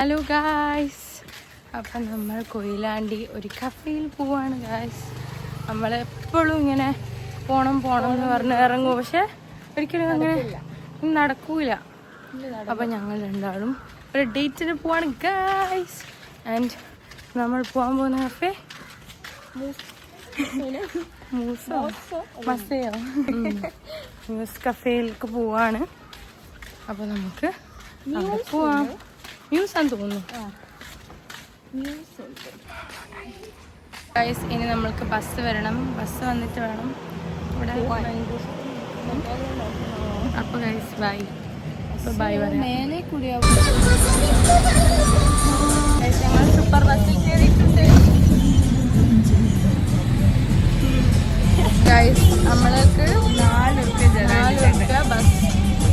Hello guys, അപ്പം നമ്മൾ കൊയിലാണ്ടി ഒരു കഫേയിൽ പോവാണ് ഗായ്സ്. നമ്മളെപ്പോഴും ഇങ്ങനെ പോണം എന്ന് പറഞ്ഞ് ഇറങ്ങും, പക്ഷെ ഒരിക്കലും അങ്ങനെ നടക്കൂല. അപ്പം ഞങ്ങൾ രണ്ടാളും ഒരു ഡേറ്റിന് പോവാണ് ഗായ്സ്. ആൻഡ് നമ്മൾ പോകാൻ പോകുന്ന കഫേ മ്യൂസ് കഫേയിലേക്ക് പോവാണ്. അപ്പം നമുക്ക് അവിടെ പോവാം. മ്യൂസ് ആണെന്ന് തോന്നുന്നു ഗൈസ്. ഇനി നമ്മൾക്ക് ബസ് വരണം, ബസ് വന്നിട്ട് വേണം ഇവിടെ. അപ്പോൾ ഗൈസ് ബൈ, ബൈ പറയാം. ഞങ്ങൾ സൂപ്പർ ബസ്സിൽ കയറിയിട്ടുണ്ട് ഗൈസ്. നമ്മൾക്ക് 4 രൂപ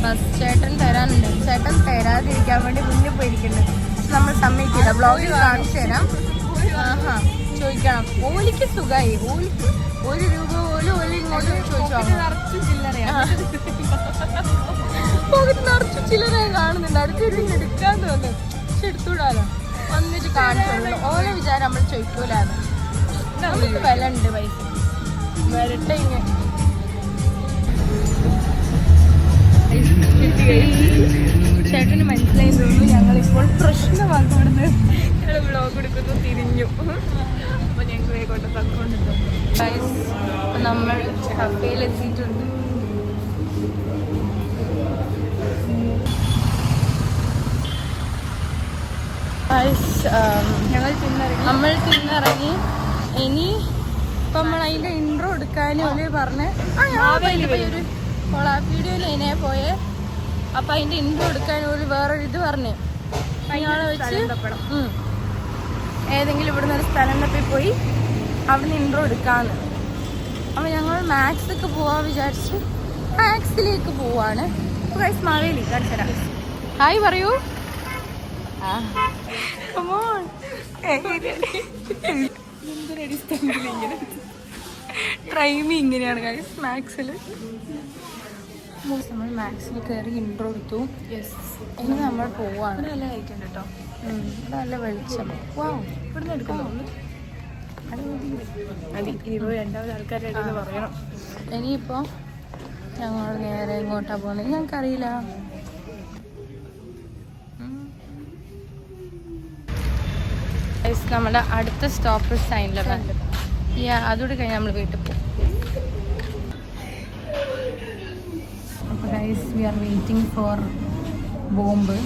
ബസ് ചേട്ടൻ തരാനുണ്ട്. ചേട്ടൻ തരാതിരിക്കാൻ വേണ്ടി മുന്നിൽ പോയിരിക്കുന്നുണ്ട്. നമ്മൾ സമ്മതിക്കില്ല. ബ്ലോഗിൽ കാണിച്ചു തരാം. ചോദിക്കണം. ഓലിക്ക് സുഖമായി. ഓലിക്ക് 1 രൂപ പോലും ഓല് ഇങ്ങോട്ട് ചോദിച്ചു. പോകത്ത് നിറച്ചു ചില്ലറ കാണുന്നുണ്ട്. അടുത്തൊരു എടുക്കാൻ തോന്നുന്നു, പക്ഷെ എടുത്തുകൂടാലോ. വന്നിട്ട് കാണിച്ചു. ഓലെ വിചാരം നമ്മൾ ചോദിക്കൂലാണ്. നമുക്ക് വില ഉണ്ട് പൈസ. വരട്ടെ ഇങ്ങനെ. ചേട്ടന് മനസ്സിലായി തോന്നുന്നു. ഞങ്ങളിപ്പോൾ പ്രശ്നമാണ്. കൊടുത്ത് ഞങ്ങൾ വ്ളോഗ് എടുക്കുന്നു, തിരിഞ്ഞു. അപ്പോൾ ഞങ്ങൾ കൊണ്ട് തക്കൊണ്ടിട്ടു. നമ്മൾ കഫേയിലെത്തിയിട്ടുണ്ട്. നമ്മൾ തിന്നിറങ്ങി. ഇനി ഇപ്പം നമ്മൾ അതിൻ്റെ ഇൻട്രോ എടുക്കാനും ഒരു പറഞ്ഞ് ഒരു കൊളാബ് വീഡിയോയിൽ അതിനെ പോയേ. അപ്പം അതിൻ്റെ ഇൻട്രോ എടുക്കാൻ ഒരു വേറൊരു ഇത് പറഞ്ഞ് ഞങ്ങളെ വെച്ച് ഏതെങ്കിലും ഇവിടുന്ന് ഒരു സ്ഥലം തപ്പി പോയി അവിടുന്ന് ഇൻട്രോ എടുക്കാമെന്ന്. അപ്പം ഞങ്ങൾ മാക്സിലേക്ക് പോവാൻ വിചാരിച്ച് മാക്സിലേക്ക് പോവാണ്. ഗൈസ് മാവേലി കാണിച്ചരാം. ഹായ് പറയൂ. ട്രൈമി ഇങ്ങനെയാണ് ഗൈസ് മാക്സിൽ. നമ്മൾ മാക്സിൽ കയറി ഇൻട്രോ എടുത്തു. യെസ്, ഇനി നമ്മൾ പോവാണ്. നല്ല ലൈറ്റ് ഉണ്ട് കേട്ടോ. ഇവിടെ നല്ല വെളിച്ചം. ഇവിടുന്ന് എടുക്കുന്നു. രണ്ടാമത് ആൾക്കാരുടെ പറയണം. ഇനിയിപ്പോൾ ഞങ്ങൾ നേരെ ഇങ്ങോട്ടാണ് പോകുന്നത്. ഞങ്ങൾക്കറിയില്ല. നമ്മുടെ അടുത്ത സ്റ്റോപ്പ് സൈനിലാണ്. അതോടെ കഴിഞ്ഞ് നമ്മൾ വീട്ടിൽ പോകും. അപ്പോൾ guys, we are waiting for bomb.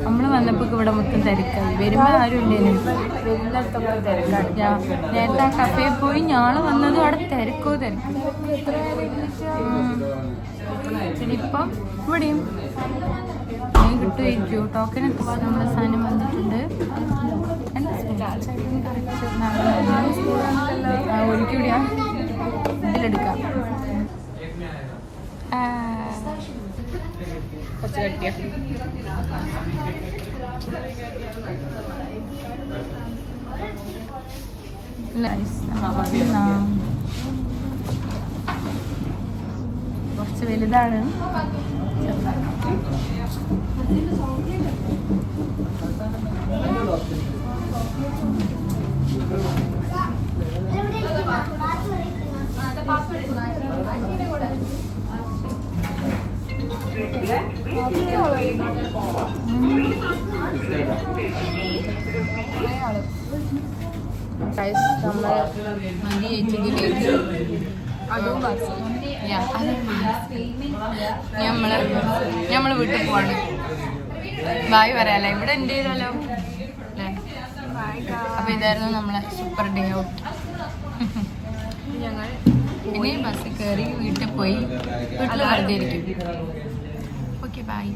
നമ്മൾ വന്നപ്പോൾ ഇവിടെ മൊത്തം തിരക്കായി. വരുമ്പോൾ ആരും ഇല്ലേനും. വരുന്നിടത്തൊക്കെ തിരക്കാണ്. നേരത്തെ ആ കഫേയിൽ പോയി ഞങ്ങൾ വന്നതും അവിടെ തിരക്കോ തിരക്കും. ഇപ്പം ഇവിടെയും കിട്ടുമായിരിക്കും. ടോക്കനൊക്കെ നമ്മുടെ സാധനം വന്നിട്ടുണ്ട്. ഒരിക്കൂടിയാ ഇതിലെടുക്കാം. കുറച്ച് കട്ടിയ കുറച്ച് വലുതാണ്. നമ്മള് വീട്ടിൽ പോവാണ്. ബായ് പറയാല്ലേ. ഇവിടെ ഉണ്ട് ചെയ്താലോ അല്ലേ. അപ്പൊ ഇതായിരുന്നു നമ്മളെ സൂപ്പർ ഡേ ഔട്ട്. ഞങ്ങൾ ഇനി ബസ്സിൽ കയറി വീട്ടിൽ പോയി വീട്ടിൽ വെറുതെ ഇരിക്കും. Okay bye.